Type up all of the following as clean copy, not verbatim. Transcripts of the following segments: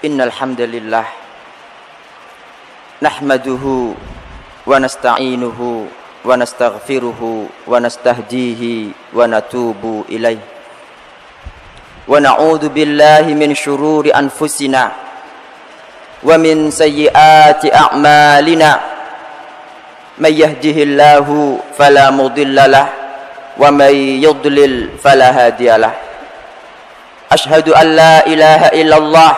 Innal hamdalillah nahmaduhu wa nasta'inuhu wa nastaghfiruhu wa nastahdihi wa natubu ilaih wa na'udzu billahi min syururi anfusina wa min sayyiati a'malina may yahdihillahu fala mudhillalah wa may yudlil fala hadiyalah. Ashhadu an la ilaha illallah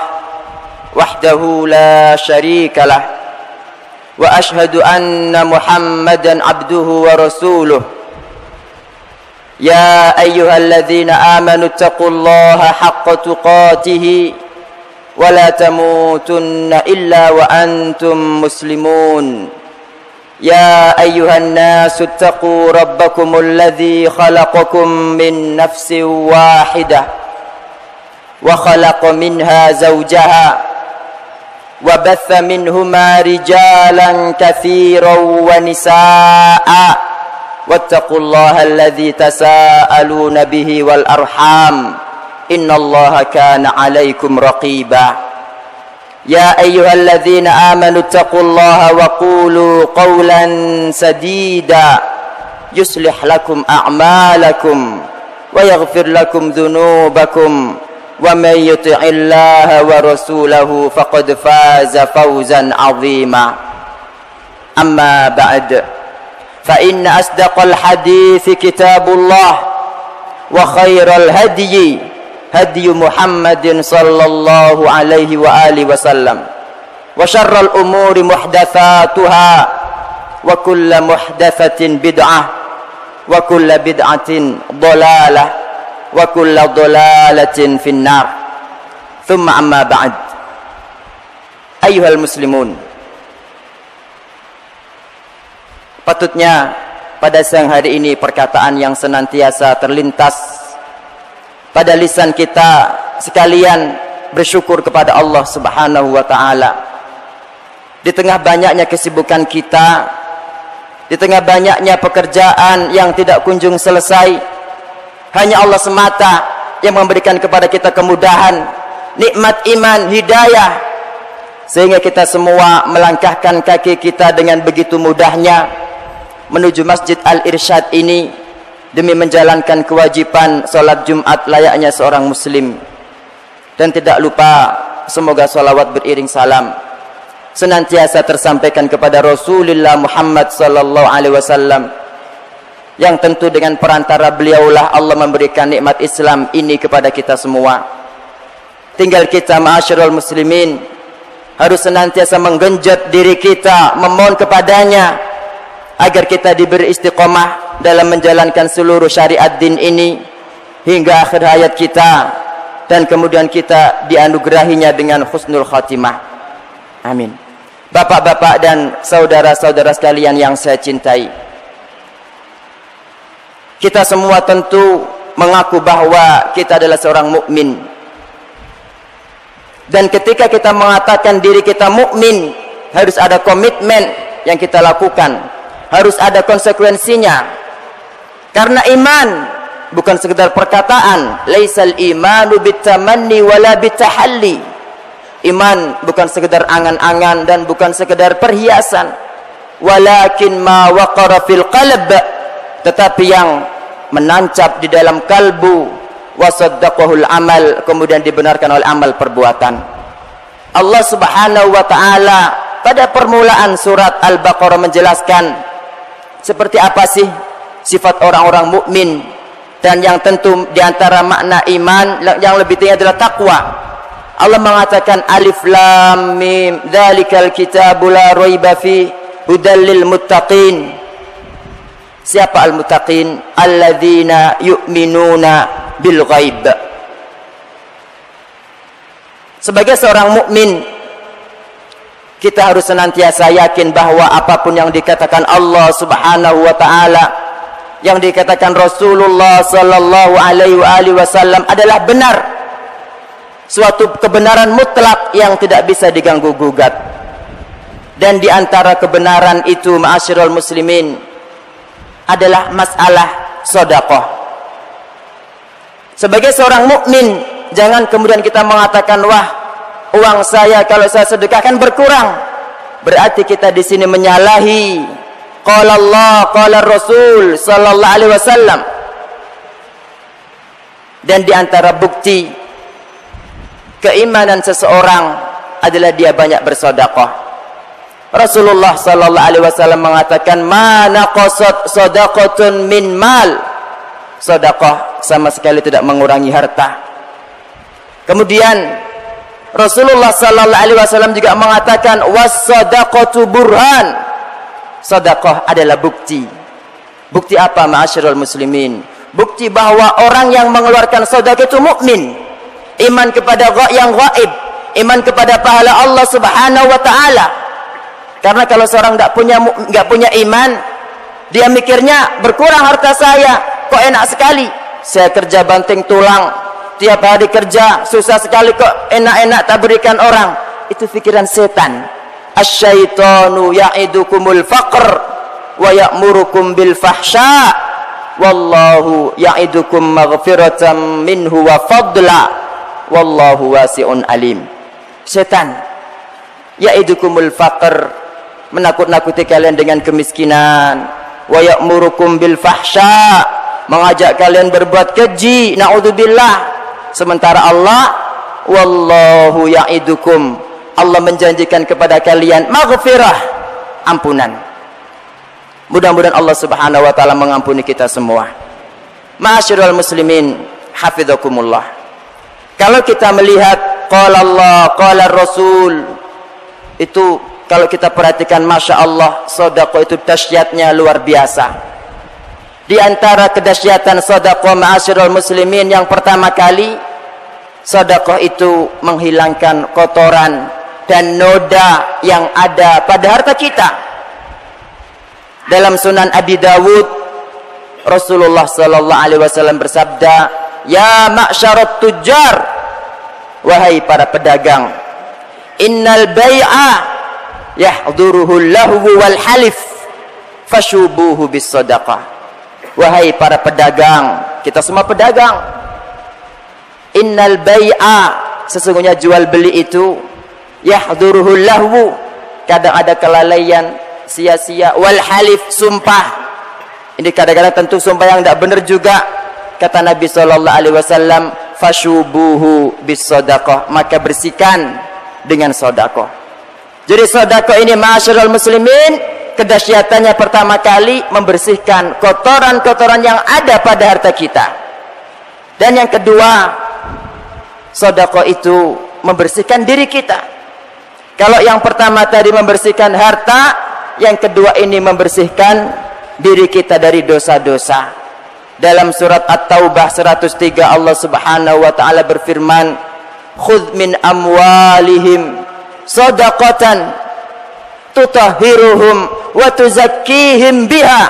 wahdahu la syarika lah wa ashhadu anna Muhammadan abduhu wa rasuluh. Ya ayyuhalladzina amanu taqullaha haqqa tuqatih wa la tamutunna illa wa antum muslimun. Ya ayyuhan nasu taqu rabbakumul ladzi khalaqakum min nafsin wahidah wa khalaqa minha zawjaha وبث منهما رجالا كثيرا ونساء واتقوا الله الذي تساءلون به والأرحام إن الله كان عليكم رقيبا يا أيها الذين آمنوا اتقوا الله وقولوا قولا سديدا يصلح لكم أعمالكم ويغفر لكم ذنوبكم ومن يطع الله ورسوله فقد فاز فوزا عظيما. أما بعد فإن أصدق الحديث كتاب الله وخير الهدي هدي محمد صلى الله عليه وآله وسلم وشر الأمور محدثاتها وكل محدثة بدعة وكل بدعة ضلالة wa kullu dhalalatin finnar. Thumma amma ba'd. Ayyuhal muslimun, patutnya pada siang hari ini perkataan yang senantiasa terlintas pada lisan kita sekalian bersyukur kepada Allah Subhanahu wa taala. Di tengah banyaknya kesibukan kita, di tengah banyaknya pekerjaan yang tidak kunjung selesai, hanya Allah semata yang memberikan kepada kita kemudahan, nikmat iman, hidayah, sehingga kita semua melangkahkan kaki kita dengan begitu mudahnya menuju Masjid Al-Irsyad ini demi menjalankan kewajiban sholat Jumat layaknya seorang muslim. Dan tidak lupa, semoga sholawat beriring salam senantiasa tersampaikan kepada Rasulullah Muhammad sallallahu alaihi wasallam, yang tentu dengan perantara beliaulah Allah memberikan nikmat Islam ini kepada kita semua. Tinggal kita ma'asyiral muslimin harus senantiasa menggenjot diri kita, memohon kepadanya agar kita diberi istiqomah dalam menjalankan seluruh syariat din ini hingga akhir hayat kita, dan kemudian kita dianugerahinya dengan husnul khatimah. Amin. Bapak-bapak dan saudara-saudara sekalian yang saya cintai, kita semua tentu mengaku bahwa kita adalah seorang mukmin. Dan ketika kita mengatakan diri kita mukmin, harus ada komitmen yang kita lakukan, harus ada konsekuensinya. Karena iman bukan sekedar perkataan, laisal imanu bitamanni wala bitahalli. Iman bukan sekedar angan-angan dan bukan sekedar perhiasan, walakin ma waqara fil qalb, tetapi yang menancap di dalam kalbu, wasaddaqahul amal, kemudian dibenarkan oleh amal perbuatan. Allah Subhanahu wa taala pada permulaan surat Al-Baqarah menjelaskan seperti apa sih sifat orang-orang mukmin, dan yang tentu di antara makna iman yang lebih tinggi adalah takwa. Allah mengatakan alif lam mim dzalikal kitabu la raiba fi hudal lil muttaqin. Siapa al-muttaqin? Alladzina yu'minuna bil ghaib. Sebagai seorang mukmin, kita harus senantiasa yakin bahwa apapun yang dikatakan Allah Subhanahu wa taala, yang dikatakan Rasulullah sallallahu alaihi wasallam adalah benar. Suatu kebenaran mutlak yang tidak bisa diganggu gugat. Dan di antara kebenaran itu, ma'asyiral muslimin, adalah masalah sedekah. Sebagai seorang mukmin, jangan kemudian kita mengatakan, wah, uang saya kalau saya sedekahkan berkurang. Berarti kita di sini menyalahi qala Allah, qala Rasul sallallahu alaihi wasallam. Dan di antara bukti keimanan seseorang adalah dia banyak bersedekah. Rasulullah sallallahu alaihi wasallam mengatakan, "Ma naqasat shadaqatun min mal." Sedekah sama sekali tidak mengurangi harta. Kemudian Rasulullah sallallahu alaihi wasallam juga mengatakan, "Was-shadaqatu burhan." Sedekah adalah bukti. Bukti apa, ma'asyiral muslimin? Bukti bahwa orang yang mengeluarkan sedekah itu mukmin. Iman kepada yang gaib, iman kepada pahala Allah Subhanahu wa taala. Karena kalau seorang enggak punya iman, dia mikirnya berkurang harta saya, kok enak sekali. Saya kerja banting tulang, tiap hari kerja, susah sekali kok enak-enak tak berikan orang. Itu pikiran setan. Asyaitanu ya'idukumul faqr wa ya'murukum bil fahsya wallahu ya'idukum maghfiratan minhu wa fadla wallahu wasi'un alim. Setan ya'idukumul faqr, menakut-nakuti kalian dengan kemiskinan, wa ya'murukum bil fahsya, mengajak kalian berbuat keji, naudzubillah. Sementara Allah, wallahu ya'idukum, Allah menjanjikan kepada kalian maghfirah, ampunan. Mudah-mudahan Allah Subhanahu wa taala mengampuni kita semua. Ma'asyiral muslimin, hafizakumullah. Kalau kita melihat qala Allah, qala Rasul, itu kalau kita perhatikan, Masya Allah, sedekah itu dahsyatnya luar biasa. Di antara kedahsyatan sedekah, ma'asyiral muslimin, yang pertama kali, sedekah itu menghilangkan kotoran dan noda yang ada pada harta kita. Dalam Sunan Abi Dawud, Rasulullah sallallahu alaihi wasallam bersabda, "Ya ma'syarat tujjar, wahai para pedagang, innal bai'a yahduruhu lahwu wal halif fashubuhu bis sadaqah." Wahai para pedagang, kita semua pedagang. Innal bai'a, sesungguhnya jual beli itu, yahduruhu lahwu, kadang ada kelalaian, sia-sia, wal halif, sumpah. Ini kadang-kadang tentu sumpah yang tidak benar juga. Kata Nabi sallallahu alaihi wasallam, fashubuhu bis sadaqah, maka bersihkan dengan sedekah. Jadi sedekah ini, ma'asyiral muslimin, kedahsyatannya pertama kali membersihkan kotoran-kotoran yang ada pada harta kita. Dan yang kedua, sedekah itu membersihkan diri kita. Kalau yang pertama tadi membersihkan harta, yang kedua ini membersihkan diri kita dari dosa-dosa. Dalam surat At-Taubah 103, Allah Subhanahu wa taala berfirman, "Khudh min amwalihim shadaqatan tutahhiruhum wa tuzakkihim biha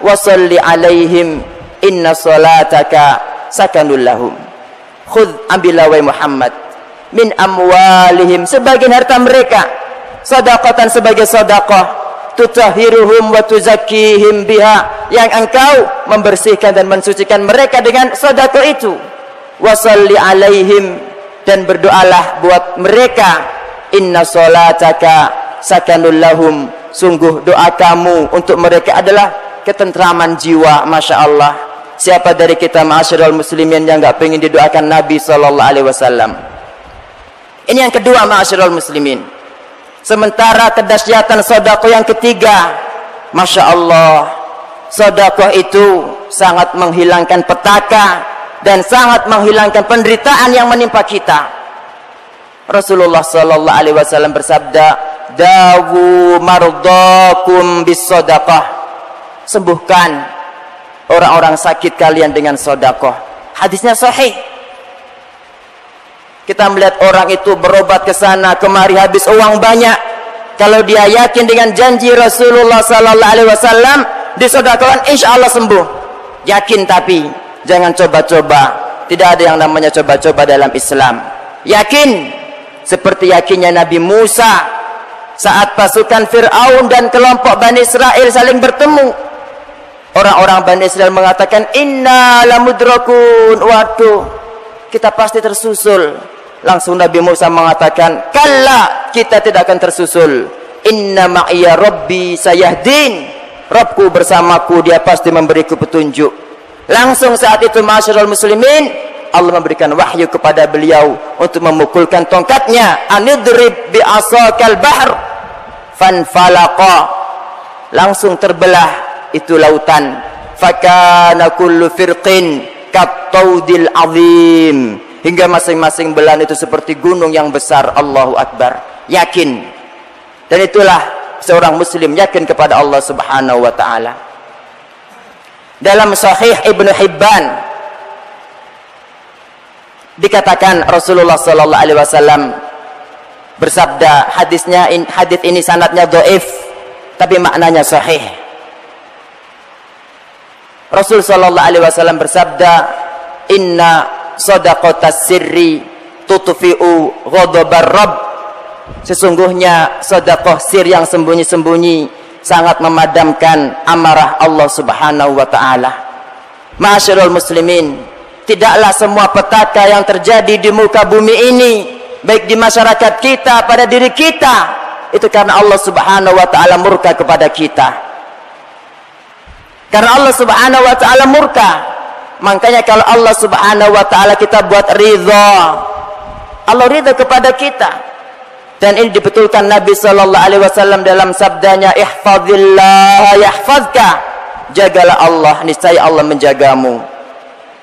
wa shalli 'alaihim inna salataka sakanul lahum." Khudh, ambillah wahai Muhammad, min amwalihim, sebagian harta mereka, sedekatan, sebagai sedekah, tutahhiruhum wa tuzakkihim biha, yang engkau membersihkan dan mensucikan mereka dengan sedekah itu. Wa shalli 'alaihim, dan berdoalah buat mereka, inna salataka sakanul lahum, sungguh doa kamu untuk mereka adalah ketentraman jiwa. Masya Allah, siapa dari kita, ma'asyiral muslimin, yang enggak pengen didoakan Nabi sallallahu alaihi wasallam? Ini yang kedua, ma'asyiral muslimin. Sementara kedahsyatan sedekah yang ketiga, Masya Allah, sedekah itu sangat menghilangkan petaka dan sangat menghilangkan penderitaan yang menimpa kita. Rasulullah sallallahu alaihi wasallam bersabda, "Dawu mardakum bis sedekah." Sembuhkan orang-orang sakit kalian dengan sedekah. Hadisnya sahih. Kita melihat orang itu berobat ke sana kemari, habis uang banyak. Kalau dia yakin dengan janji Rasulullah sallallahu alaihi wasallam, disedekahkan, insya Allah sembuh. Yakin, tapi jangan coba-coba. Tidak ada yang namanya coba-coba dalam Islam. Yakin, seperti yakinnya Nabi Musa saat pasukan Fir'aun dan kelompok Bani Israel saling bertemu. Orang-orang Bani Israel mengatakan, inna lamudrakun, waduh, kita pasti tersusul. Langsung Nabi Musa mengatakan, kalla, kita tidak akan tersusul. Inna ma'iya rabbi sayahdin. Rabbku bersamaku, dia pasti memberiku petunjuk. Langsung saat itu ma'asyiral muslimin, Allah memberikan wahyu kepada beliau untuk memukulkan tongkatnya. Anidrib bi'asakal bahr fanfalaqa. Langsung terbelah itu lautan. Fakana kullu firqin kattaudil azim. Hingga masing-masing belahan itu seperti gunung yang besar. Allahu Akbar. Yakin. Dan itulah seorang muslim yakin kepada Allah subhanahu wa ta'ala. Dalam Sahih Ibnu Hibban dikatakan Rasulullah sallallahu alaihi wasallam bersabda, hadis ini sanadnya dhaif tapi maknanya sahih. Rasul sallallahu alaihi wasallam bersabda, inna shadaqatas sirri tutfi'u ghadabar rabb. Sesungguhnya sedekah sir yang sembunyi-sembunyi sangat memadamkan amarah Allah subhanahu wa ta'ala. Ma'asyiral muslimin, tidaklah semua petaka yang terjadi di muka bumi ini, baik di masyarakat kita, pada diri kita, itu karena Allah subhanahu wa ta'ala murka kepada kita. Karena Allah subhanahu wa ta'ala murka, makanya kalau Allah subhanahu wa ta'ala kita buat ridha, Allah ridha kepada kita. Dan ini dibetulkan Nabi sallallahu alaihi wasallam dalam sabdanya, ihfazillah yahfazka. Jagalah Allah, niscaya Allah menjagamu.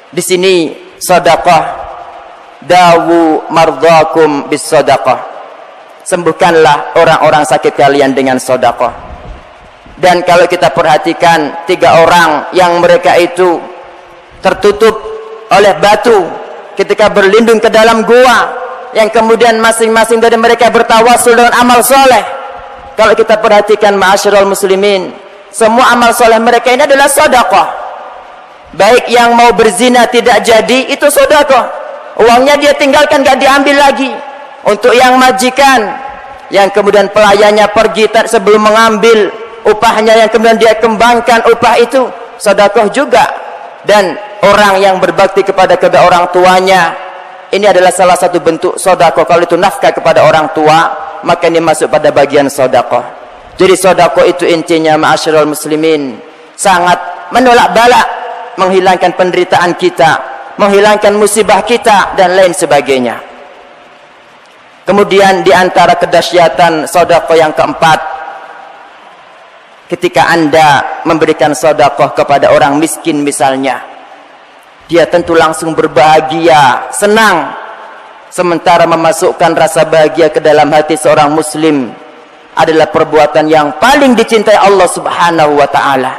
Di sini sedekah, dawu mardhakum bis sedekah. Sembuhkanlah orang-orang sakit kalian dengan sedekah. Dan kalau kita perhatikan 3 orang yang mereka itu tertutup oleh batu ketika berlindung ke dalam gua, yang kemudian masing-masing dari mereka bertawasul dengan amal soleh. Kalau kita perhatikan ma'asyiral muslimin, semua amal soleh mereka ini adalah sedekah. Baik yang mau berzina tidak jadi, itu sedekah. Uangnya dia tinggalkan, gak diambil lagi. Untuk yang majikan, yang kemudian pelayannya pergi sebelum mengambil upahnya, yang kemudian dia kembangkan upah itu, sedekah juga. Dan orang yang berbakti kepada kedua orang tuanya, ini adalah salah satu bentuk sedekah. Kalau itu nafkah kepada orang tua, maka ini masuk pada bagian sedekah. Jadi sedekah itu intinya ma'asyiral muslimin sangat menolak bala, menghilangkan penderitaan kita, menghilangkan musibah kita dan lain sebagainya. Kemudian di antara kedahsyatan sedekah yang keempat, ketika Anda memberikan sedekah kepada orang miskin misalnya, dia tentu langsung berbahagia, senang. Sementara memasukkan rasa bahagia ke dalam hati seorang muslim adalah perbuatan yang paling dicintai Allah subhanahu wa ta'ala.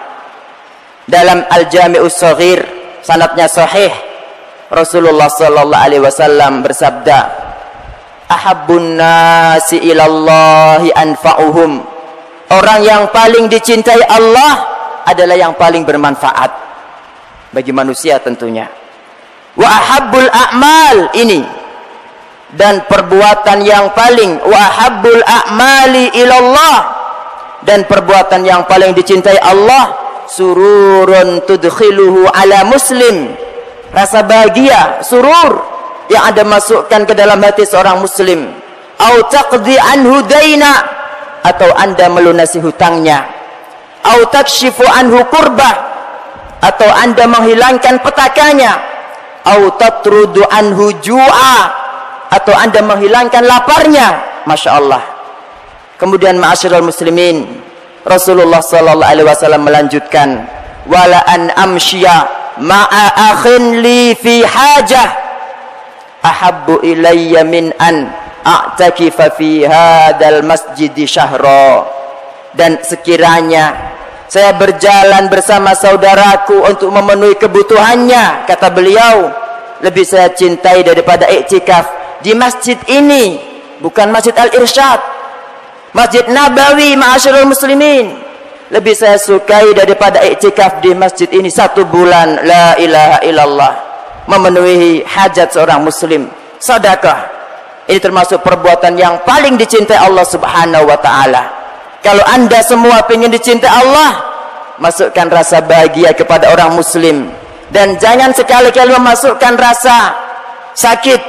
Dalam Al-Jami'us Shaghir, sanadnya sahih, Rasulullah sallallahu alaihi wasallam bersabda, ahabbun nasi ilallahi anfa'uhum. Orang yang paling dicintai Allah adalah yang paling bermanfaat bagi manusia tentunya. Wa ahabbul a'mal, ini, dan perbuatan yang paling, wa ahabbul a'mali ilallah, dan perbuatan yang paling dicintai Allah, sururun tudkhiluhu ala muslim. Rasa bahagia, surur yang Anda masukkan ke dalam hati seorang muslim. Au taqdi anhu daina, atau Anda melunasi hutangnya. Au takshifu anhu kurbah, atau Anda menghilangkan petakanya. Au tatrudu anhu ju'a, atau Anda menghilangkan laparnya. Masya Allah. Kemudian ma'asyiral muslimin, Rasulullah sallallahu alaihi wasallam melanjutkan, wala an amshiya ma'a akhin li fi hajah ahabbu ilayya min an a'takifa fi hadzal masjid syahra. Dan sekiranya saya berjalan bersama saudaraku untuk memenuhi kebutuhannya, kata beliau, lebih saya cintai daripada iktikaf di masjid ini. Bukan Masjid Al-Irsyad, Masjid Nabawi, ma'asyiral muslimin. Lebih saya sukai daripada iktikaf di masjid ini 1 bulan. La ilaha illallah. Memenuhi hajat seorang muslim. Sedekah ini termasuk perbuatan yang paling dicintai Allah subhanahu wa ta'ala. Kalau Anda semua ingin dicintai Allah, masukkan rasa bahagia kepada orang muslim. Dan jangan sekali-kali memasukkan rasa sakit,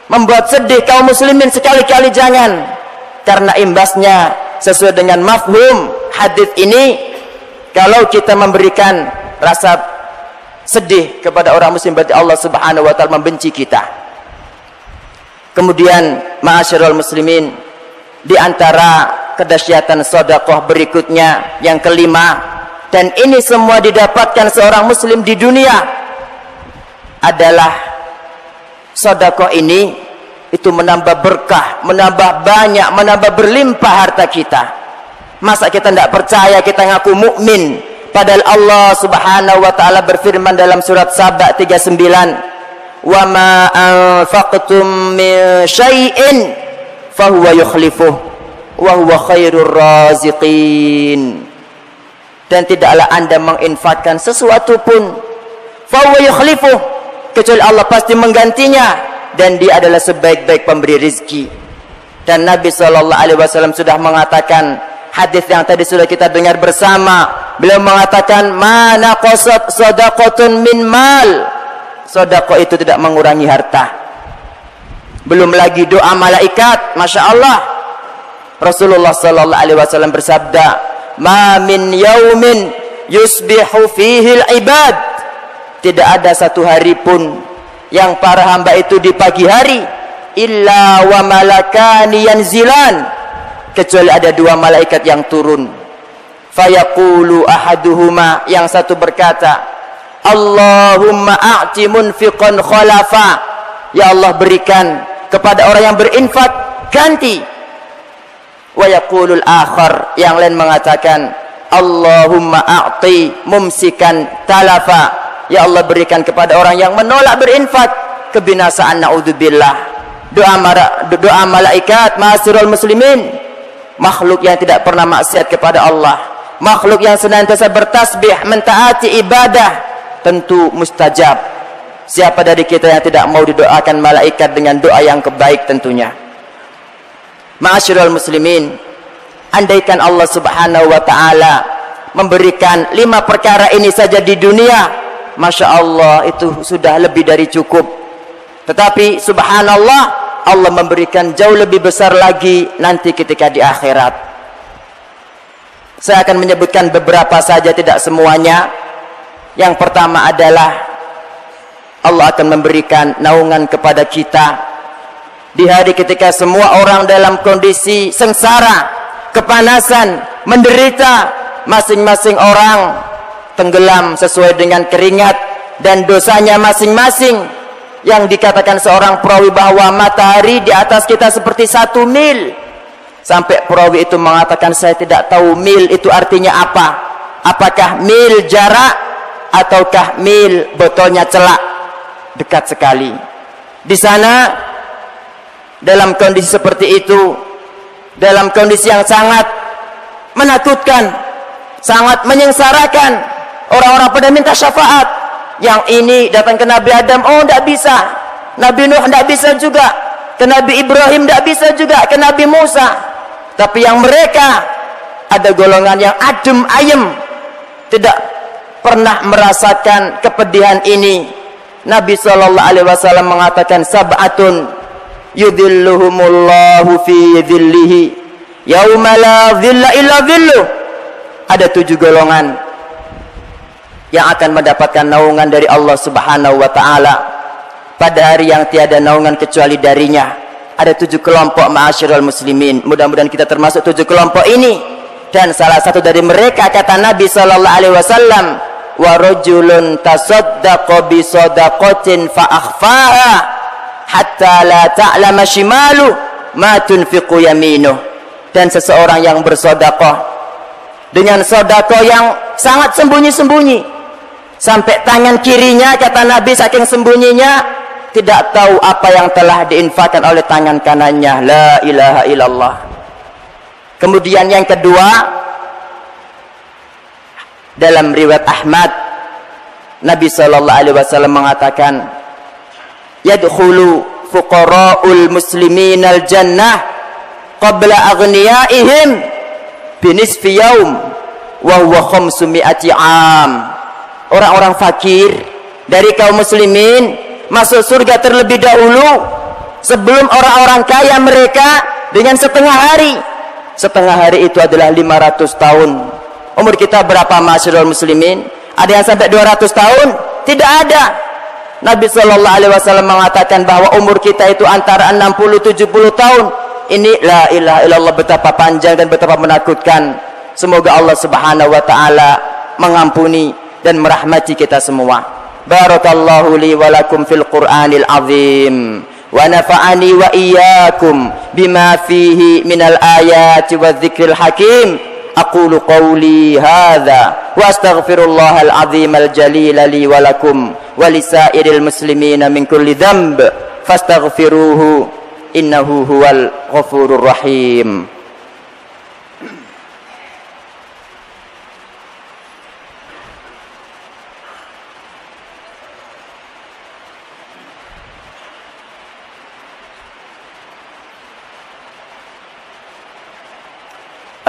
membuat sedih kaum muslimin, sekali-kali jangan. Karena imbasnya sesuai dengan mafhum hadis ini, kalau kita memberikan rasa sedih kepada orang muslim, berarti Allah Subhanahu wa taala membenci kita. Kemudian ma'asyiral muslimin, di antara kedahsyatan sedekah berikutnya yang kelima, dan ini semua didapatkan seorang muslim di dunia, adalah sedekah ini itu menambah berkah, menambah banyak, menambah berlimpah harta kita. Masa kita tidak percaya, kita ngaku mukmin, padahal Allah Subhanahu wa taala berfirman dalam surat Saba 39, "Wa ma anfaqtum min syai'in fahuwa yukhlifuh wa huwa khairur raziqin." Dan tidaklah Anda menginfakkan sesuatu pun, fahuwa yukhlifuh, kecuali Allah pasti menggantinya, dan Dia adalah sebaik-baik pemberi rizki. Dan Nabi SAW sudah mengatakan, hadis yang tadi sudah kita dengar bersama, beliau mengatakan, "Ma naqasat shadaqatun min mal." Sedekah itu tidak mengurangi harta. Belum lagi doa malaikat, Masya Allah. Rasulullah SAW bersabda, "Ma min yaumin yusbihu fihi al-ibad." Tidak ada satu hari pun yang para hamba itu di pagi hari, illa wa malakani yanzilan, kecuali ada dua malaikat yang turun. Fayaqulu ahaduhuma, yang satu berkata, "Allahumma a'ti munfiqan khalafa." Ya Allah, berikan kepada orang yang berinfak ganti. Wa yaqulul akhar, yang lain mengatakan, "Allahumma a'ti mumsikan talafa." Ya Allah, berikan kepada orang yang menolak berinfak kebinasaan, naudzubillah. Doa malaikat, ma'asyiral muslimin, makhluk yang tidak pernah maksiat kepada Allah, makhluk yang senantiasa bertasbih, mentaati ibadah, tentu mustajab. Siapa dari kita yang tidak mau didoakan malaikat dengan doa yang kebaik tentunya. Ma'asyiral muslimin, andaikan Allah Subhanahu wa taala memberikan 5 perkara ini saja di dunia, Masya Allah, itu sudah lebih dari cukup. Tetapi subhanallah, Allah memberikan jauh lebih besar lagi nanti ketika di akhirat. Saya akan menyebutkan beberapa saja, tidak semuanya. Yang pertama adalah Allah akan memberikan naungan kepada kita di hari ketika semua orang dalam kondisi sengsara, kepanasan, menderita, masing-masing orang tenggelam sesuai dengan keringat dan dosanya masing-masing. Yang dikatakan seorang perawi bahwa matahari di atas kita seperti 1 mil. Sampai perawi itu mengatakan, saya tidak tahu mil itu artinya apa. Apakah mil jarak ataukah mil botolnya celak? Dekat sekali. Di sana dalam kondisi seperti itu, dalam kondisi yang sangat menakutkan, sangat menyengsarakan, orang-orang pada minta syafaat. Yang ini datang ke Nabi Adam, oh tidak bisa. Nabi Nuh tidak bisa juga. Ke Nabi Ibrahim tidak bisa juga. Ke Nabi Musa. Tapi yang mereka ada golongan yang adem ayem, tidak pernah merasakan kepedihan ini. Nabi SAW mengatakan, sab'atun yudhilluhumullahu fi dhillihi yauma la dhilla illa dhilluh. Ada 7 golongan yang akan mendapatkan naungan dari Allah Subhanahu wa taala pada hari yang tiada naungan kecuali darinya. Ada 7 kelompok, ma'asyiral muslimin. Mudah-mudahan kita termasuk 7 kelompok ini. Dan salah satu dari mereka, kata Nabi sallallahu alaihi wasallam, wa rajulun tasaddaqa bi shadaqatin fa akhfaha hatta la ta'lama shimalu ma tunfiqu yaminuh. Dan seseorang yang bersedekah dengan sedekah yang sangat sembunyi-sembunyi, sampai tangan kirinya, kata Nabi, saking sembunyinya tidak tahu apa yang telah diinfakkan oleh tangan kanannya. La ilaha illallah. Kemudian yang kedua, dalam riwayat Ahmad, Nabi SAW mengatakan, yadkhulu fuqara'ul muslimin al-jannah qabla aghniyaihim binisfi yaum wa huwa 500 am. Orang-orang fakir dari kaum muslimin masuk surga terlebih dahulu sebelum orang-orang kaya mereka dengan setengah hari. Setengah hari itu adalah 500 tahun. Umur kita berapa ma'asyiral muslimin? Ada yang sampai 200 tahun? Tidak ada. Nabi sallallahu alaihi wasallam mengatakan bahwa umur kita itu antara 60-70 tahun. Ini la ilaha illallah, betapa panjang dan betapa menakutkan. Semoga Allah Subhanahu wa taala mengampuni dan merahmati kita semua. Barakallahu li wa lakum fil Qur'anil azim. Wa nafa'ani wa iyyakum bima fihi minal ayati wadh-dhikril hakim. Aqulu qawli hadza wa astaghfirullahal azimul jalil li wa lakum wa lisairil muslimina min kulli dhanb fastaghfiruhu innahu huwal ghafurur rahim.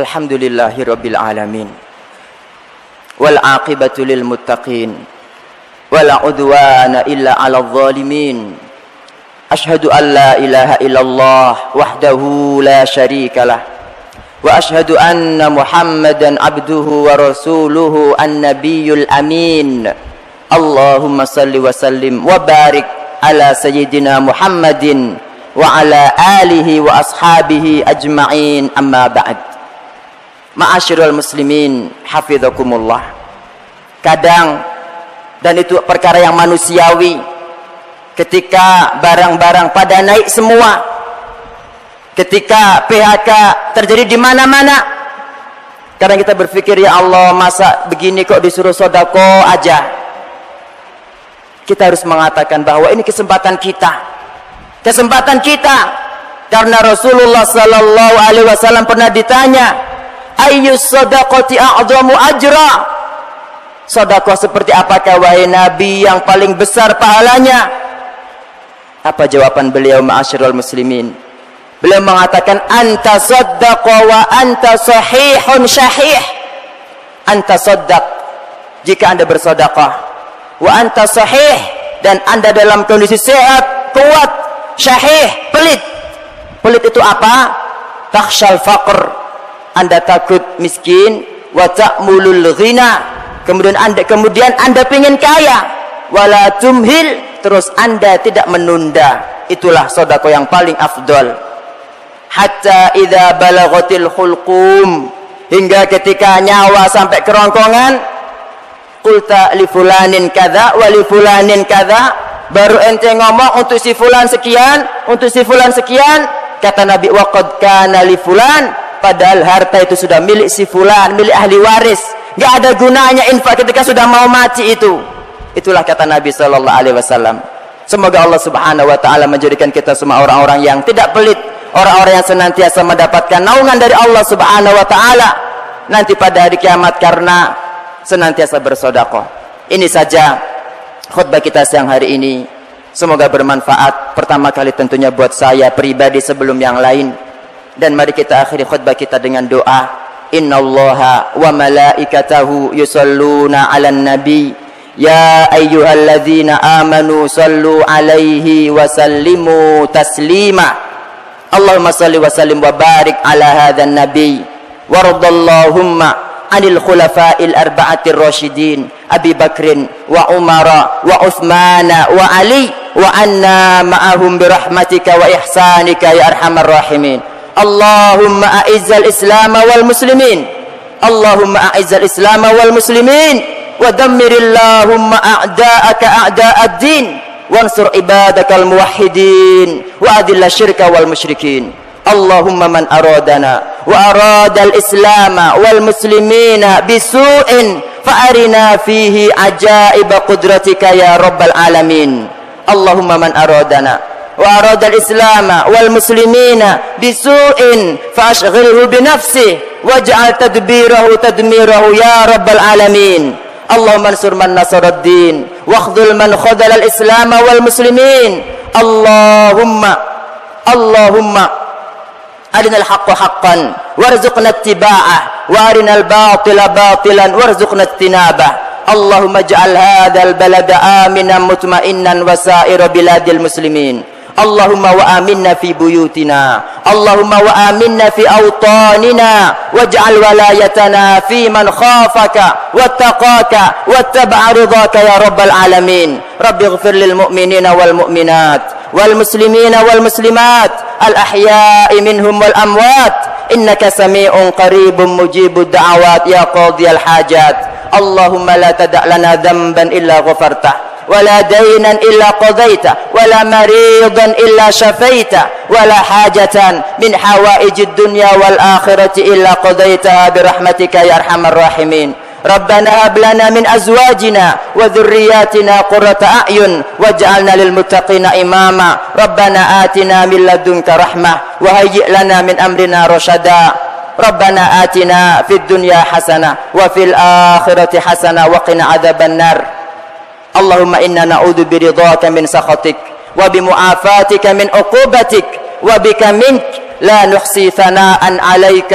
Alhamdulillahi rabbil alamin wal aqibatu lil muttaqin wala udwana illa 'alal zalimin. Asyhadu an la ilaha illallah wahdahu la syarikalah wa asyhadu anna Muhammadan abduhu wa rasuluhu an-nabiyyul amin. Allahumma salli wa sallim wa barik ala sayyidina Muhammadin wa ala alihi wa ashabihi ajma'in, amma ba'd. Ma'asyiral muslimin hafizakumullah. Kadang, dan itu perkara yang manusiawi, ketika barang-barang pada naik semua, ketika PHK terjadi di mana-mana, kadang kita berpikir, ya Allah, masa begini kok disuruh sedekah aja. Kita harus mengatakan bahwa ini kesempatan kita, karena Rasulullah sallallahu alaihi wasallam pernah ditanya, ayyus sadaqati a'zamu ajra. Sedekah seperti apakah wahai Nabi yang paling besar pahalanya? Apa jawaban beliau, ma'asyiral muslimin? Beliau mengatakan, anta saddaqa wa anta sahihun syahih. Anta saddaq, jika Anda bersedekah, wa anta sahih, dan Anda dalam kondisi sehat, kuat, syahih, pelit. Pelit itu apa? Takhshal faqr, Anda takut miskin, wa ta'mulul ghina, kemudian Anda pengen kaya, wala tumhil, terus Anda tidak menunda. Itulah sedekah yang paling afdal. Hatta idza balaghatil khulqum, hingga ketika nyawa sampai kerongkongan, qulta li fulanin kadza wa li fulanin kadza, baru ente ngomong untuk si fulan sekian, untuk si fulan sekian. Kata Nabi, wa qad kana li fulan, padahal harta itu sudah milik si fulan, milik ahli waris. Gak ada gunanya infak ketika sudah mau mati itu. Itulah kata Nabi sallallahu alaihi wasallam. Semoga Allah Subhanahu wa taala menjadikan kita semua orang-orang yang tidak pelit, orang-orang yang senantiasa mendapatkan naungan dari Allah Subhanahu wa taala nanti pada hari kiamat karena senantiasa bersedekah. Ini saja khutbah kita siang hari ini. Semoga bermanfaat. Pertama kali tentunya buat saya pribadi sebelum yang lain. Dan mari kita akhiri khutbah kita dengan doa. Innallaha wa malaikatahu yusalluna 'alan nabi. Ya ayyuhalladzina amanu sallu 'alaihi wa sallimu taslima. Allahumma salli wa sallim wa barik ala hadzal nabi. Wardallahumma 'anil khulafa'il arba'atir rasyidin Abi Bakrin wa Umara wa Utsmana wa Ali wa anna ma'ahum birahmatika wa ihsanika ya arhamar rahimin. Allahumma a'izzal Islam wal muslimin. Allahumma a'izzal Islam wal muslimin wa dammirillahumma a'da'aka a'da'ad din wansur ibadakal muwahhidin wa adilla syirka wal musyrikin. Allahumma man aradana wa aradal Islam wal muslimina bisu'in fa'arina fihi ajaib qudratika ya rabbal alamin. Allahumma man aradana وأراد الإسلام والمسلمين بسوء فأشغله بنفسه واجعل تدميره يا رب العالمين. اللهم انصر من نصر الدين واخذل من خذل الإسلام والمسلمين. اللهم أرنا الحق حقا وارزقنا اتباعه وأرنا الباطل باطلا وارزقنا اجتنابه. اللهم اجعل هذا البلد آمنا مطمئنا وسائر بلاد المسلمين. Allahumma wa aminna fi buyutina, Allahumma wa aminna fi awtanina, waj'al walayatana fi man khafaka wattaqaka wattaba'a ridhaka ya rabbal alamin. Rabbi ighfir lil mu'minina wal mu'minat wal muslimina wal muslimat al ahya'i minhum wal amwat, innaka sami'un qaribun mujibud da'awat ya qadiyal hajat. Allahumma la tada' lana dhanban illa ghafartah, ولا دينا إلا قضيته، ولا مريضا إلا شفيته، ولا حاجة من حوائج الدنيا والآخرة إلا قضيتها برحمتك يا أرحم الراحمين. ربنا هب لنا من أزواجنا وذرياتنا قرة أعين واجعلنا للمتقين إماما. ربنا آتنا من لدنك رحمة وهيئ لنا من أمرنا رشدا. ربنا آتنا في الدنيا حسنة وفي الآخرة حسنة وقنا عذاب النار. اللهم إنا نعوذ برضاك من سخطك وبمعافاتك من عقوبتك وبك منك لا نحصي ثناء عليك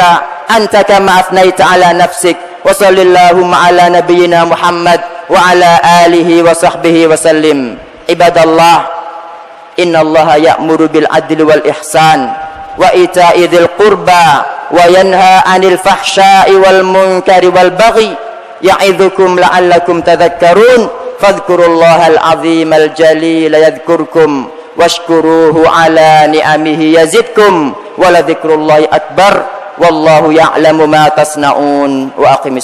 أنت كما أثنيت على نفسك. وصل اللهم على نبينا محمد وعلى آله وصحبه وسلم. عباد الله، إن الله يأمر بالعدل والإحسان وإيتاء ذي القربى وينهى عن الفحشاء والمنكر والبغي يعظكم لعلكم تذكرون. فاذكروا الله العظيم الجليل يذكركم واشكروه على نعمه يزدكم ولذكر الله أكبر والله يعلم ما تصنعون. وأقم